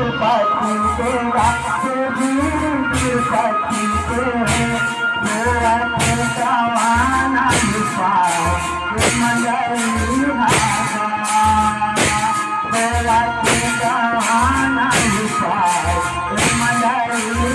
पति तेरा वीर पति तेरे मेरा जवाना मंगली मेरा जवाना मंगली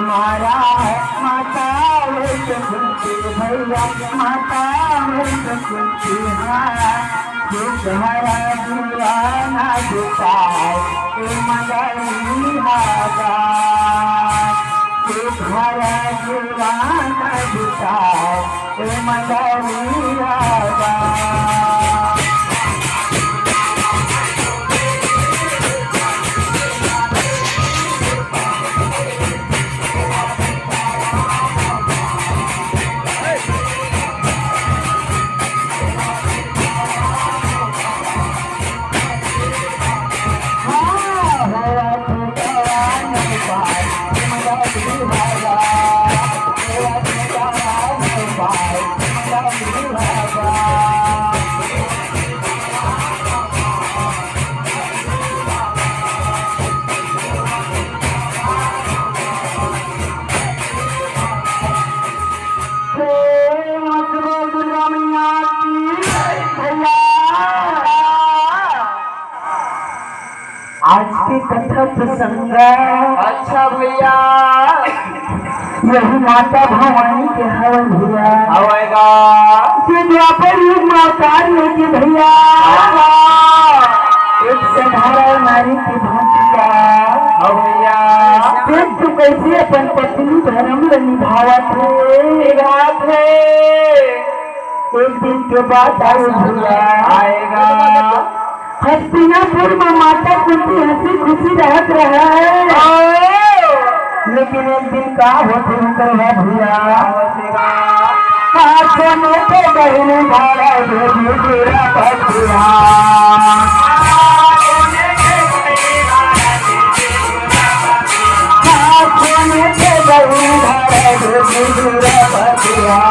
मारा माता भैया माता कुंती हरा दीवाना जुटाए मंगली हागा हरा दीवाना जुटाए मंगली हागा आज की कथा प्रसंग अच्छा भैया यही माता भवानी के हवन भैया आवेगा जो द्वापर युग में अवतार लेके भैया एक साधारण नारी की भांतिया भैया देख तू कैसे अपन पत्नी धर्म निभावा थे एक दिन के बाद आए भैया आएगा हस्तिनापुर में माता कुंती हंसी खुशी रहत रहे लेकिन एक दिन का होते करवा भैया हाथों में तो बहने भाड़ा तेरा बचिया हाथों में तो बहने भाड़ा तेरा बचिया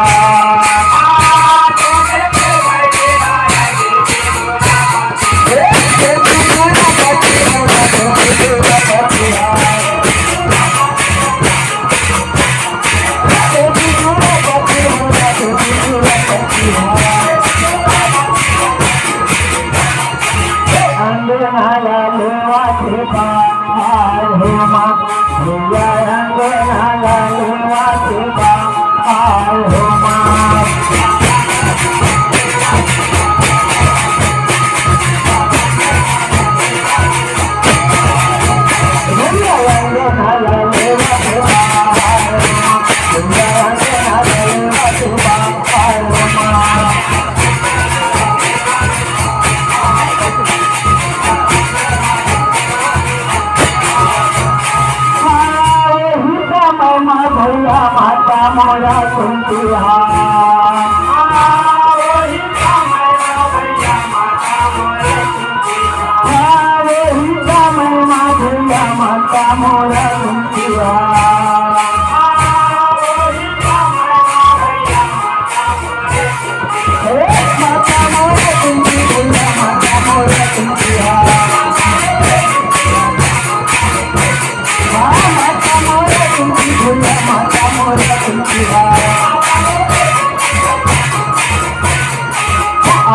मोरा कुंती माता मोरा कुंतिया माता मोरा कुंती माता मोरा कुंतिया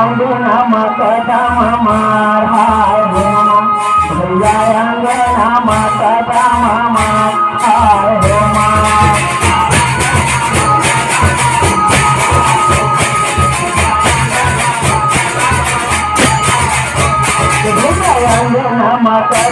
अंगना माता दाम मार हाय हो मामा भैया अंगना माता दाम मार हाय हो मामा अंगना माता